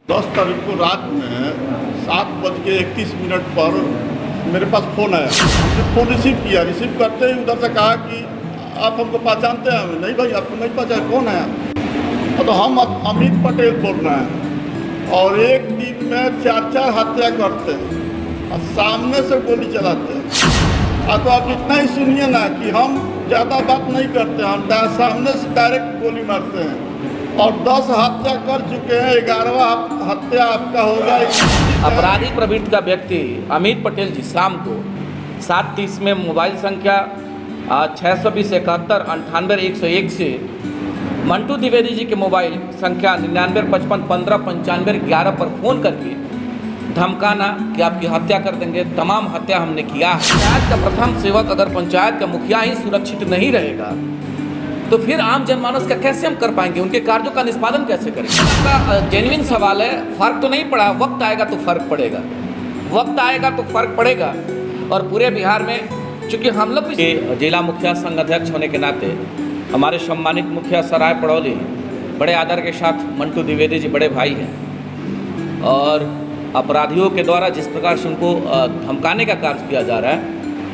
10 तारीख को रात में 7:31 पर मेरे पास फ़ोन आया। हमने फ़ोन रिसीव किया। रिसीव करते ही उधर से कहा कि आप हमको पहचानते हैं? नहीं भाई, आपको नहीं पहचान, कौन है? तो हम अमित पटेल बोल रहे हैं और एक दिन में 4 हत्या करते हैं और सामने से गोली चलाते हैं। तो आप इतना ही सुनिए ना कि हम ज़्यादा बात नहीं करते, हम सामने से डायरेक्ट गोली मारते हैं और 10 हत्या कर चुके हैं। 11वां हत्या आपका होगा। अपराधी प्रवृत्ति का व्यक्ति अमित पटेल जी शाम को 7:30 में मोबाइल संख्या 620 से मंटू द्विवेदी जी के मोबाइल संख्या 9955159511 पर फ़ोन करके धमकाना कि आपकी हत्या कर देंगे। तमाम हत्या हमने किया है। पंचायत का प्रथम सेवक अगर पंचायत का मुखिया ही सुरक्षित नहीं रहेगा तो फिर आम जनमानस का कैसे हम कर पाएंगे? उनके कार्यों का निष्पादन कैसे करेंगे? आपका जेन्युइन सवाल है। फ़र्क तो नहीं पड़ा, वक्त आएगा तो फ़र्क पड़ेगा, वक्त आएगा तो फ़र्क पड़ेगा। और पूरे बिहार में चूँकि हम लोग भी जिला मुखिया संघ अध्यक्ष होने के नाते हमारे सम्मानित मुखिया सराय पड़ौली बड़े आदर के साथ मंटू द्विवेदी जी बड़े भाई हैं और अपराधियों के द्वारा जिस प्रकार से उनको धमकाने का कार्य किया जा रहा है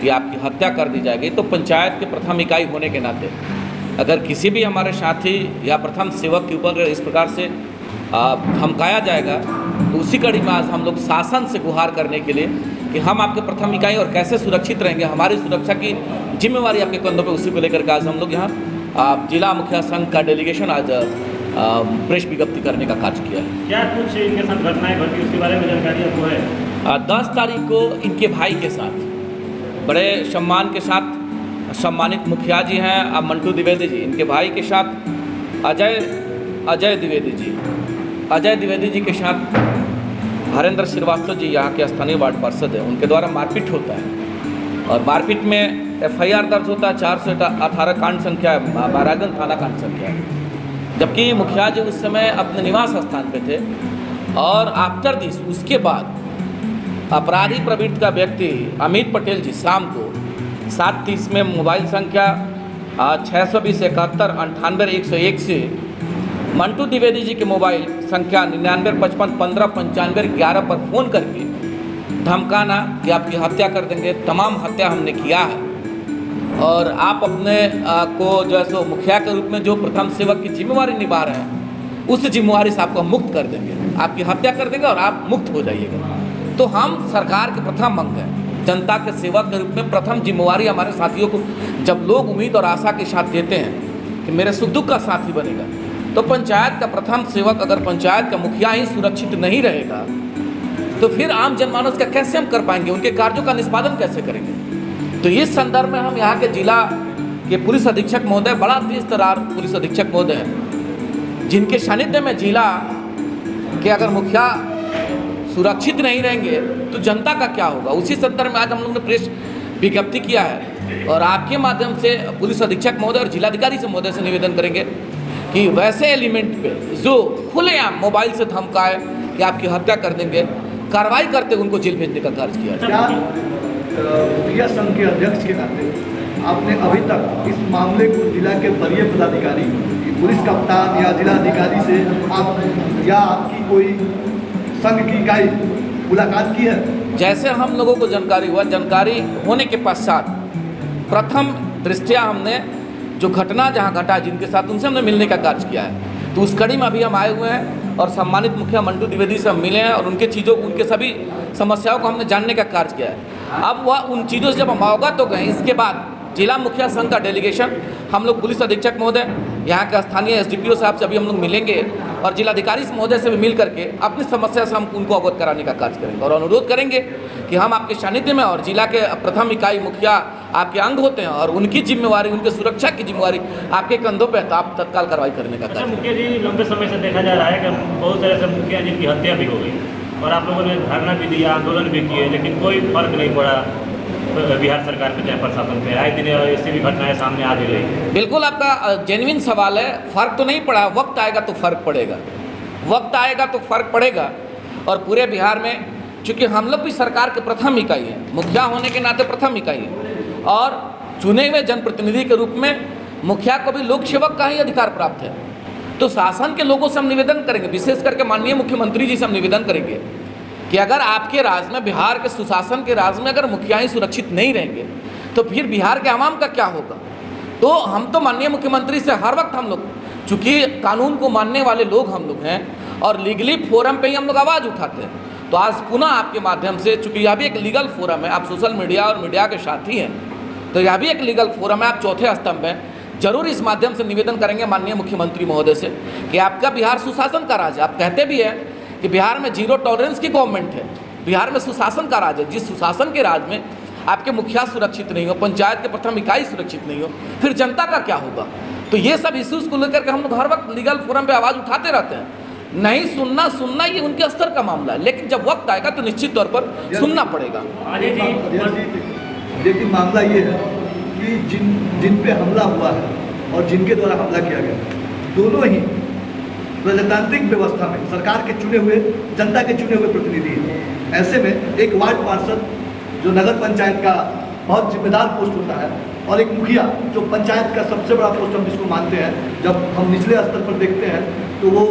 कि आपकी हत्या कर दी जाएगी, तो पंचायत के प्रथम इकाई होने के नाते अगर किसी भी हमारे साथी या प्रथम सेवक के ऊपर इस प्रकार से धमकाया जाएगा तो उसी कड़ी में आज हम लोग शासन से गुहार करने के लिए कि हम आपके प्रथम इकाई और कैसे सुरक्षित रहेंगे, हमारी सुरक्षा की जिम्मेवारी आपके कंधों पे, उसी को लेकर के आज हम लोग यहाँ जिला मुखिया संघ का डेलीगेशन आज प्रेस विज्ञप्ति करने का कार्य किया है। क्या कुछ इनके साथ घटनाएं घटी उसके बारे में जानकारी आपको है? 10 तारीख को इनके भाई के साथ बड़े सम्मान के साथ सम्मानित मुखिया जी हैं अब मंटू द्विवेदी जी, इनके भाई के साथ अजय द्विवेदी जी के साथ हरेंद्र श्रीवास्तव जी यहाँ के स्थानीय वार्ड पार्षद हैं, उनके द्वारा मारपीट होता है और मारपीट में FIR दर्ज होता है। 418 कांड संख्या है, महाराजगंज थाना कांड संख्या है। जबकि मुखिया जी उस समय अपने निवास स्थान पे थे और आफ्टर दिस उसके बाद अपराधी प्रवृत्ति का व्यक्ति अमित पटेल जी शाम को 7:30 में मोबाइल संख्या 620 से मंटू द्विवेदी जी के मोबाइल संख्या 9955159511 पर फ़ोन करके धमकाना कि आपकी हत्या कर देंगे। तमाम हत्या हमने किया है और आप अपने को जो है सो मुखिया के रूप में जो प्रथम सेवक की जिम्मेवारी निभा रहे हैं उस जिम्मेवारी से आपको मुक्त कर देंगे, आपकी हत्या कर देंगे और आप मुक्त हो जाइएगा। तो हम सरकार के प्रथम अंग हैं, जनता के सेवक के रूप में प्रथम जिम्मेवारी हमारे साथियों को जब लोग उम्मीद और आशा के साथ देते हैं कि मेरे सुख दुख का साथी बनेगा, तो पंचायत का प्रथम सेवक अगर पंचायत का मुखिया ही सुरक्षित नहीं रहेगा तो फिर आम जनमानस का कैसे हम कर पाएंगे? उनके कार्यों का निष्पादन कैसे करेंगे? तो इस संदर्भ में हम यहाँ के जिला के पुलिस अधीक्षक महोदय, बड़ा तेज तर्रार पुलिस अधीक्षक महोदय हैं, जिनके सानिध्य में जिला के अगर मुखिया सुरक्षित नहीं रहेंगे तो जनता का क्या होगा, उसी संदर्भ में आज हम लोग ने प्रेस विज्ञप्ति किया है और आपके माध्यम से पुलिस अधीक्षक महोदय और जिलाधिकारी से महोदय से निवेदन करेंगे कि वैसे एलिमेंट पे जो खुलेआम मोबाइल से धमकाए कि आपकी हत्या कर देंगे, कार्रवाई करते उनको जेल भेजने का कार्य किया जाए। मुखिया संघ के अध्यक्ष के नाते आपने अभी तक इस मामले को जिला के वरीय पदाधिकारी, पुलिस कप्तान या जिलाधिकारी से आप या आपकी कोई संघ की इकाई मुलाकात की है? जैसे हम लोगों को जानकारी हुआ, जानकारी होने के पश्चात प्रथम दृष्टया हमने जो घटना जहां घटा जिनके साथ उनसे हमने मिलने का कार्य किया है, तो उस कड़ी में अभी हम आए हुए हैं और सम्मानित मुखिया मंटू द्विवेदी से हम मिले हैं और उनके सभी समस्याओं को हमने जानने का कार्य किया है। अब वह उन चीज़ों से जब हम अवगत हो गए, इसके बाद जिला मुखिया संघ का डेलीगेशन हम लोग पुलिस अधीक्षक महोदय, यहाँ के स्थानीय SDPO साहब से अभी हम लोग मिलेंगे और जिलाधिकारी महोदय से भी मिल करके अपनी समस्या से हम उनको अवगत कराने का कार्य करेंगे और अनुरोध करेंगे कि हम आपके सानिध्य में और जिला के प्रथम इकाई मुखिया आपके अंग होते हैं और उनकी जिम्मेवारी, उनके सुरक्षा की जिम्मेवारी आपके कंधों पर है, तो आप तत्काल कार्रवाई करने का कार्य। मुखिया जी, लंबे समय से देखा जा रहा है कि बहुत सारे ऐसे मुखिया जिनकी हत्या भी हो गई और आप लोगों ने धरना भी दिया, आंदोलन भी किए, लेकिन कोई फर्क नहीं पड़ा बिहार सरकार पे, चाहे प्रशासन पे। आए दिन ऐसी भी घटनाएं सामने आ भी रही। बिल्कुल आपका जेन्युइन सवाल है। फ़र्क तो नहीं पड़ा, वक्त आएगा तो फ़र्क पड़ेगा, वक्त आएगा तो फ़र्क पड़ेगा। और पूरे बिहार में चूँकि हम लोग भी सरकार के प्रथम इकाई हैं, मुखिया होने के नाते प्रथम इकाई है और चुने हुए जनप्रतिनिधि के रूप में मुखिया को भी लोक सेवक का ही अधिकार प्राप्त है तो शासन के लोगों से हम निवेदन करेंगे, विशेष करके माननीय मुख्यमंत्री जी से हम निवेदन करेंगे कि अगर आपके राज्य में, बिहार के सुशासन के राज्य में अगर मुखिया ही सुरक्षित नहीं रहेंगे तो फिर बिहार के आवाम का क्या होगा। तो हम तो माननीय मुख्यमंत्री से हर वक्त हम लोग, चूँकि कानून को मानने वाले लोग हम लोग हैं और लीगली फोरम पे ही हम लोग आवाज़ उठाते हैं, तो आज पुनः आपके माध्यम से, चूँकि यह भी एक लीगल फोरम है, आप सोशल मीडिया और मीडिया के साथी हैं, तो यह भी एक लीगल फोरम है, आप चौथे स्तंभ हैं, जरूर इस माध्यम से निवेदन करेंगे माननीय मुख्यमंत्री महोदय से कि आपका बिहार सुशासन का राज्य, आप कहते भी हैं कि बिहार में जीरो टॉलरेंस की गवर्नमेंट है, बिहार में सुशासन का राज्य है। जिस सुशासन के राज्य में आपके मुखिया सुरक्षित नहीं हो, पंचायत के प्रथम इकाई सुरक्षित नहीं हो, फिर जनता का क्या होगा। तो ये सब इश्यूज़ को लेकर के हम लोग हर वक्त लीगल फोरम पे आवाज़ उठाते रहते हैं। नहीं सुनना ये उनके स्तर का मामला है, लेकिन जब वक्त आएगा तो निश्चित तौर पर सुनना पड़ेगा। देखिए मामला ये है कि जिन पे हमला हुआ है और जिनके द्वारा हमला किया गया, दोनों ही प्रजातांत्रिक व्यवस्था में सरकार के चुने हुए, जनता के चुने हुए प्रतिनिधि हैं। ऐसे में एक वार्ड पार्षद जो नगर पंचायत का बहुत जिम्मेदार पोस्ट होता है और एक मुखिया जो पंचायत का सबसे बड़ा पोस्ट हम जिसको मानते हैं, जब हम निचले स्तर पर देखते हैं तो वो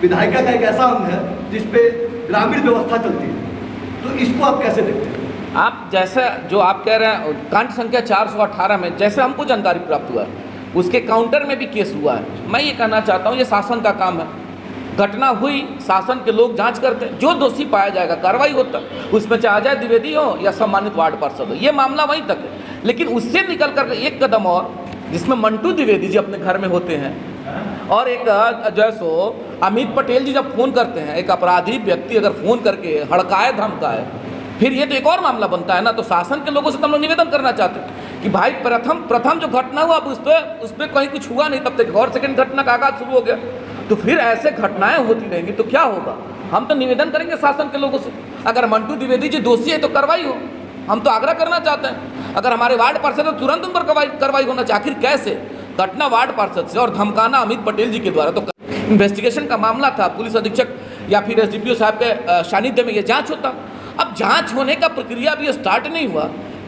विधायिका का एक ऐसा अंग है जिस पे ग्रामीण व्यवस्था चलती है। तो इसको आप कैसे देखते हैं? आप जैसे जो आप कह रहे हैं, कांड संख्या 418 में जैसे हमको जानकारी प्राप्त हुआ है उसके काउंटर में भी केस हुआ है। मैं ये कहना चाहता हूँ ये शासन का काम है, घटना हुई, शासन के लोग जांच करते हैं, जो दोषी पाया जाएगा कार्रवाई होता है, उसमें चाहे अजय द्विवेदी हो या सम्मानित वार्ड पार्षद हो, ये मामला वहीं तक है। लेकिन उससे निकल कर एक कदम और, जिसमें मंटू द्विवेदी जी अपने घर में होते हैं और एक जो है सो अमित पटेल जी जब फ़ोन करते हैं, एक अपराधी व्यक्ति अगर फ़ोन करके हड़काए धमकाए, फिर ये तो एक और मामला बनता है ना। तो शासन के लोगों से हम लोग निवेदन करना चाहते हैं कि भाई प्रथम जो घटना हुआ अब उस पर कहीं कुछ हुआ नहीं, तब तक और सेकंड घटना का आगाज शुरू हो गया, तो फिर ऐसे घटनाएं होती रहेंगी तो क्या होगा। हम तो निवेदन करेंगे शासन के लोगों से, अगर मंटू द्विवेदी जी दोषी है तो कार्रवाई हो, हम तो आग्रह करना चाहते हैं। अगर हमारे वार्ड पार्षद तो तुरंत उन पर कार्रवाई होना चाहिए। आखिर कैसे घटना वार्ड पार्षद से और धमकाना अमित पटेल जी के द्वारा, तो इन्वेस्टिगेशन का मामला था, पुलिस अधीक्षक या फिर एसडीपीओ साहब के सानिध्य में ये जांच होता। अब जांच होने का प्रक्रिया भी स्टार्ट नहीं हुआ,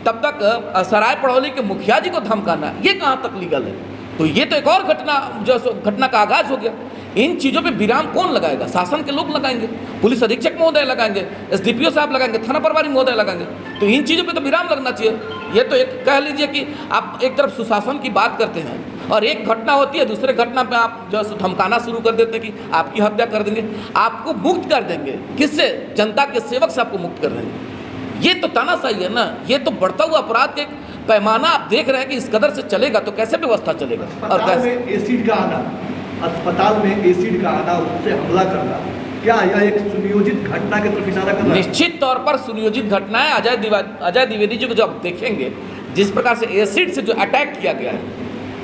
तब तक सराय पड़ौली के मुखिया जी को धमकाना, ये कहाँ तक लीगल है। तो ये तो एक और घटना का आगाज हो गया। इन चीज़ों पे विराम कौन लगाएगा? शासन के लोग लगाएंगे, पुलिस अधीक्षक महोदय लगाएंगे, एसडीपीओ साहब लगाएंगे, थाना प्रभारी महोदय लगाएंगे। तो इन चीज़ों पे तो विराम लगना चाहिए। ये तो एक कह लीजिए कि आप एक तरफ सुशासन की बात करते हैं और एक घटना होती है, दूसरे घटना पे आप जो है धमकाना शुरू कर देते हैं कि आपकी हत्या कर देंगे, आपको मुक्त कर देंगे। किससे? जनता के सेवक से आपको मुक्त कर देंगे। ये तो तानाशाही है ना, ये तो बढ़ता हुआ अपराध के पैमाना आप देख रहे हैं कि इस कदर से चलेगा तो कैसे व्यवस्था चलेगा। और कैसे एसिड का आना, अस्पताल में एसिड का आना, उससे हमला करना, क्या यह एक सुनियोजित घटना की तरफ इशारा कर रहा है? निश्चित तौर पर सुनियोजित घटना है। अजय द्विवेदी जी को जब देखेंगे, जिस प्रकार से एसिड से जो अटैक किया गया है,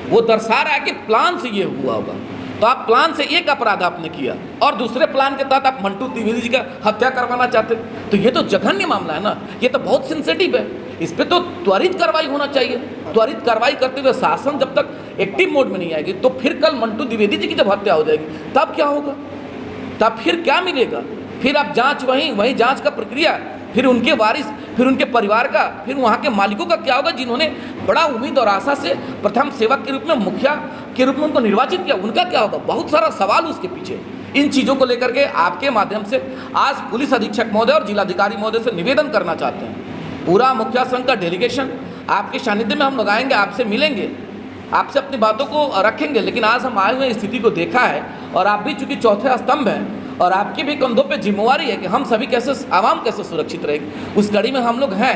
वो दर्शा रहा है कि प्लान से ये हुआ होगा। तो आप प्लान से एक अपराध आपने किया और दूसरे प्लान के तहत आप मंटू द्विवेदी जी का हत्या करवाना चाहते, तो ये तो जघन्य मामला है ना, ये तो बहुत सेंसिटिव है। इस पर तो त्वरित कार्रवाई होना चाहिए। त्वरित कार्रवाई करते हुए शासन जब तक एक्टिव मोड में नहीं आएगी, तो फिर कल मंटू द्विवेदी जी की जब हत्या हो जाएगी तब क्या होगा? तब फिर क्या मिलेगा? फिर आप जांच वहीं जांच का प्रक्रिया, फिर उनके वारिस, फिर उनके परिवार का, फिर वहाँ के मालिकों का क्या होगा जिन्होंने बड़ा उम्मीद और आशा से प्रथम सेवक के रूप में, मुखिया के रूप में उनको निर्वाचित किया, उनका क्या होगा? बहुत सारा सवाल उसके पीछे। इन चीज़ों को लेकर के आपके माध्यम से आज पुलिस अधीक्षक महोदय और जिलाधिकारी महोदय से निवेदन करना चाहते हैं। पूरा मुखिया संघ का डेलीगेशन आपके सानिध्य में हम लगाएंगे, आपसे मिलेंगे, आपसे अपनी बातों को रखेंगे। लेकिन आज हम आए हुए स्थिति को देखा है और आप भी चूँकि चौथे स्तंभ हैं और आपके भी कंधों पे जिम्मेवारी है कि हम सभी कैसे, आवाम कैसे सुरक्षित रहेगी, उस कड़ी में हम लोग हैं।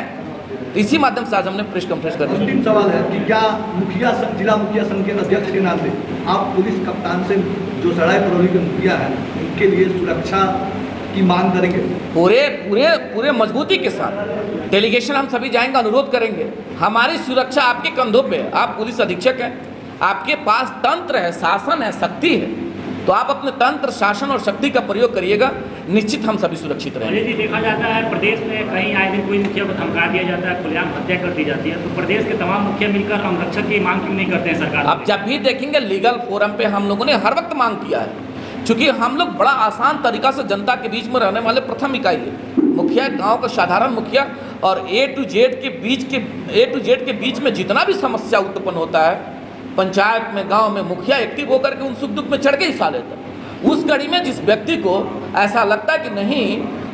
इसी माध्यम से आज हमने प्रेस कॉन्फ्रेंस कर दी। अंतिम सवाल है कि क्या मुखिया संघ, जिला मुखिया संघ के अध्यक्ष के नाते आप पुलिस कप्तान से, जो सराय पड़ौली के मुखिया हैं, उनके लिए सुरक्षा की मांग करेंगे? पूरे मजबूती के साथ डेलीगेशन हम सभी जाएंगे, अनुरोध करेंगे। हमारी सुरक्षा आपके कंधों पे है। आप पुलिस अधीक्षक हैं, आपके पास तंत्र है, शासन है, शक्ति है, तो आप अपने तंत्र, शासन और शक्ति का प्रयोग करिएगा, निश्चित हम सभी सुरक्षित रहेंगे। जी, देखा जाता है प्रदेश में कहीं आए दिन कोई मुखिया को धमका दिया जाता है, खुलेआम हत्या कर दी जाती है, तो प्रदेश के तमाम मुखिया मिलकर अंगरक्षक की मांग क्यों नहीं करते हैं सरकार? आप जब भी देखेंगे लीगल फोरम पे हम लोगों ने हर वक्त मांग किया है, क्योंकि हम लोग बड़ा आसान तरीका से जनता के बीच में रहने वाले प्रथम इकाई है। मुखिया गांव का साधारण मुखिया और ए टू जेड के बीच में जितना भी समस्या उत्पन्न होता है, पंचायत में, गांव में मुखिया एक्टिव होकर के उन सुख दुख में चढ़ के हिस्सा लेता है। उस कड़ी में जिस व्यक्ति को ऐसा लगता है कि नहीं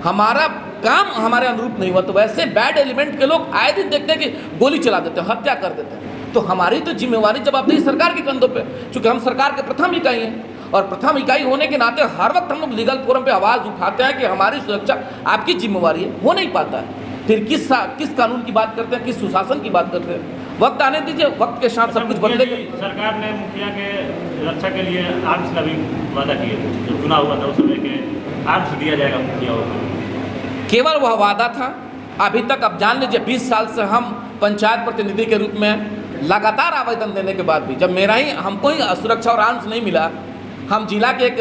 हमारा काम हमारे अनुरूप नहीं हुआ, तो वैसे बैड एलिमेंट के लोग आए दिन देखते हैं कि गोली चला देते हैं, हत्या कर देते हैं। तो हमारी तो जिम्मेवारी जवाबदेही सरकार के कंधों पे, चूँकि हम सरकार के प्रथम इकाई हैं और प्रथम इकाई होने के नाते हर वक्त हम लोग लीगल फोरम पे आवाज़ उठाते हैं कि हमारी सुरक्षा आपकी जिम्मेवारी है। हो नहीं पाता है, फिर किस कानून की बात करते हैं, किस सुशासन की बात करते हैं। वक्त आने दीजिए, वक्त के साथ सब कुछ बदलेगा। सरकार ने मुखिया के रक्षा के लिए आर्म्स का भी वादा किया, जो चुनाव हुआ था उस समय के आर्म्स दिया जाएगा मुखिया को। केवल वह वादा था। अभी तक आप जान लीजिए 20 साल से हम पंचायत प्रतिनिधि के रूप में लगातार आवेदन देने के बाद भी जब हमको ही सुरक्षा और आर्म्स नहीं मिला, हम जिला के एक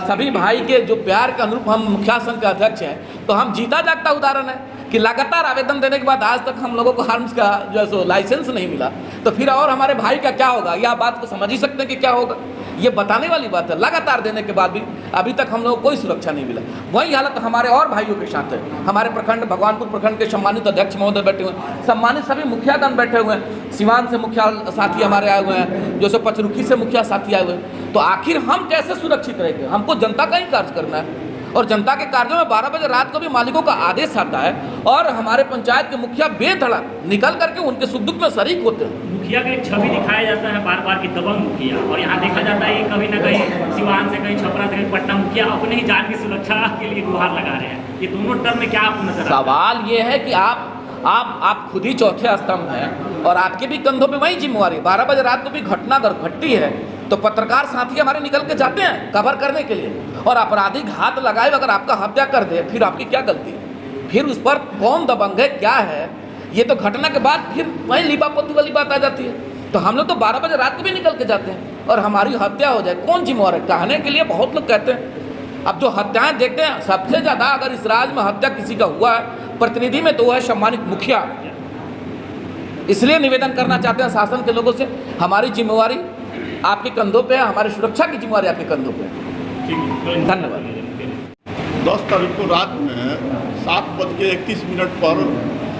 सभी भाई के जो प्यार के अनुरूप हम मुखिया संघ के अध्यक्ष हैं, तो हम जीता जागता उदाहरण है कि लगातार आवेदन देने के बाद आज तक हम लोगों को आर्म्स का जो है सो लाइसेंस नहीं मिला। तो फिर और हमारे भाई का क्या होगा, यह बात को समझ ही सकते हैं कि क्या होगा। ये बताने वाली बात है। लगातार देने के बाद भी अभी तक हम लोगों को कोई सुरक्षा नहीं मिला। वही हालत हमारे और भाइयों के साथ है। हमारे प्रखंड भगवानपुर प्रखंड के सम्मानित अध्यक्ष महोदय बैठे हुए हैं, सम्मानित सभी मुखियागण बैठे हुए हैं, सिवान से मुखिया साथी हमारे आए हुए हैं, जो सो पचरुखी से मुखिया साथी आए हुए हैं। तो आखिर हम कैसे सुरक्षित रहेंगे? हमको जनता का ही कार्य करना है और जनता के कार्यों में 12 बजे रात को भी मालिकों का आदेश आता है और हमारे पंचायत के मुखिया बेधड़क निकल करके उनके सुख दुख में शरीक होते हैं। मुखिया का एक छवि दिखाया जाता है बार बार की दबंग मुखिया, और यहाँ देखा जाता है कि कभी ना कहीं सिवान से कहीं छपरा से कहीं पटना मुखिया अपने ही जान की सुरक्षा के लिए गुहार लगा रहे हैं। ये दोनों टर्म में क्या आपको नजर आता है? सवाल ये है कि आप खुद ही चौथे स्तंभ हैं और आपके भी कंधों पे वही जिम्मेवारी। 12 बजे रात को भी घटना अगर घटती है तो पत्रकार साथी हमारे निकल के जाते हैं कवर करने के लिए, और अपराधी घात लगाए अगर आपका हत्या कर दे फिर आपकी क्या गलती है? फिर उस पर कौन दबंग है, क्या है? ये तो घटना के बाद फिर वही लिपापोती वाली बात आ जाती है। तो हम लोग तो 12 बजे रात को भी निकल के जाते हैं और हमारी हत्या हो जाए, कौन जिम्मेवार है? कहने के लिए बहुत लोग कहते हैं। अब जो हत्याएं देखते हैं सबसे ज़्यादा अगर इस राज्य में हत्या किसी का हुआ है प्रतिनिधि में तो वो है सम्मानित मुखिया। इसलिए निवेदन करना चाहते हैं शासन के लोगों से, हमारी जिम्मेवारी आपके कंधों पे है, हमारी सुरक्षा की जिम्मेवारी आपके कंधों पे है। धन्यवाद। 10 तारीख को रात में 7:31 पर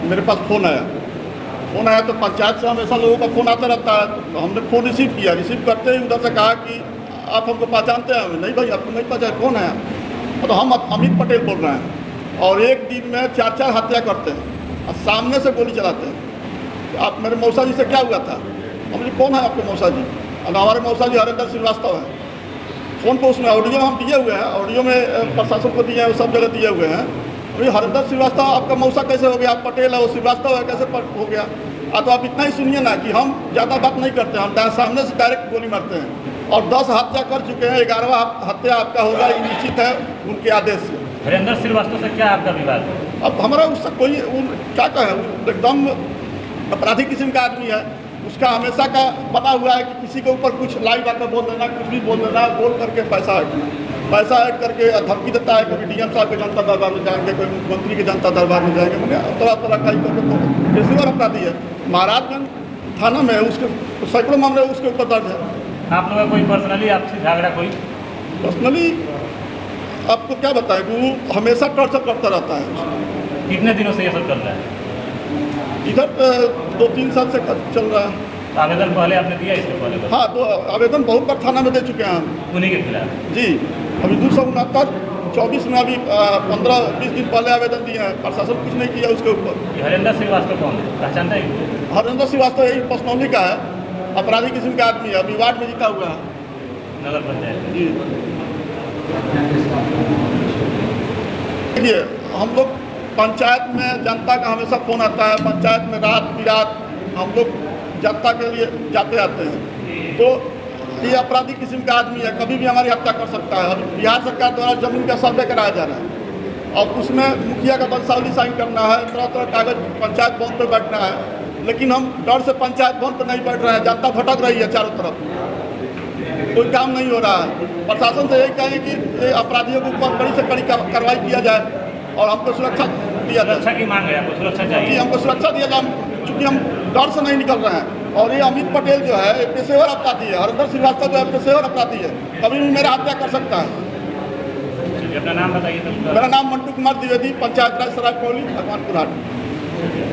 मेरे पास फ़ोन आया तो पंचायत से हमेशा लोगों का फ़ोन आता रहता है। तो हमने फ़ोन रिसीव किया। रिसीव करते ही उधर से कहा कि आप हमको पहचानते हैं? नहीं भाई, आपको नहीं पहचान, कौन है? तो हम अमित पटेल बोल रहे हैं और एक दिन में 4 हत्या करते हैं और सामने से गोली चलाते हैं। आप मेरे मौसा जी से क्या हुआ था? हमने कौन है आपके मौसा जी? और हमारे मौसा जी हरेंद्र श्रीवास्तव है। फ़ोन को उसमें ऑडियो में हम दिए हुए हैं, ऑडियो में प्रशासन को दिए हैं, सब जगह दिए हुए हैं। अभी हरेंद्र श्रीवास्तव आपका मौसा कैसे हो गया? आप पटेल है, वो श्रीवास्तव है, कैसे हो गया? तो आप इतना ही सुनिए ना कि हम ज़्यादा बात नहीं करते, हम सामने से डायरेक्ट गोली मारते हैं और 10 हत्या कर चुके हैं। 11वां हत्या आपका होगा, ये निश्चित है उनके आदेश से। हरेंद्र श्रीवास्तव से क्या आपका विवाद है? अब हमारा उससे कोई क्या कहें, एकदम अपराधी किस्म का आदमी है। उसका हमेशा का बना हुआ है कि किसी के ऊपर कुछ लाइव आकर बोल देना, कुछ भी बोल देना, बोल करके पैसा ऐड करके धमकी देता है। कभी डीएम साहब के जनता दरबार में जाएंगे, कोई मुख्यमंत्री के जनता दरबार में जाएंगे, मतलब तरह का ही करके तो पेशेवर अपराधी है। महाराजगंज थाना में उसके सैकड़ों मामले उसके ऊपर दर्ज है। आप लोगों का कोई पर्सनली आपसे झगड़ा कोई? पर्सनली आपको क्या बताएं कि वो हमेशा टॉर्चर करता रहता है। कितने दिनों से ये सब चल रहा है? इधर 2-3 साल से चल रहा है। आवेदन पहले आपने दिया इसके पहले? हाँ, 2 आवेदन बहुत बार थाना में दे चुके हैं हम उन्हीं के खिलाफ। जी, अभी 269-24 में अभी 15-20 दिन पहले आवेदन दिए हैं। प्रशासन कुछ नहीं किया उसके ऊपर। हरेंद्र श्रीवास्तव कौन है, पहचानता है? हरेंद्र श्रीवास्तव यही पसनौली का है, अपराधी किस्म का आदमी है, अभी वार्ड में जीता हुआ है नगर पंचायत जी। देखिए, हम लोग पंचायत में जनता का हमेशा फ़ोन आता है। पंचायत में रात बिरात हम लोग जनता के लिए जाते आते हैं। तो ये अपराधी किस्म का आदमी है, कभी भी हमारी हत्या कर सकता है। अभी बिहार सरकार द्वारा जमीन का सर्वे कराया जा रहा है और उसमें मुखिया का वंशावली साइन करना है, तरह कागज पंचायत भवन पर बैठना है। लेकिन हम डर से पंचायत भवन पर नहीं बैठ रहे हैं। जनता भटक रही है चारों तरफ, कोई काम नहीं हो रहा है। प्रशासन से यही कहें कि अपराधियों के ऊपर कड़ी से कड़ी कार्रवाई किया जाए और हमको सुरक्षा दिया जाए। सुरक्षा की मांग है, आपको सुरक्षा चाहिए? जी, हमको सुरक्षा दिया जाए, चूँकि हम डर से नहीं निकल रहे हैं। और ये अमित पटेल जो है एक पेशेवर अपराधी है, हरेंद्र श्रीवास्तव जो है पेशेवर अपराधी है, कभी भी मेरा हत्या कर सकता है। अपना नाम बताइए। मेरा नाम मंटू कुमार द्विवेदी, पंचायत राज सरायकोली, भगवानपुर हाट।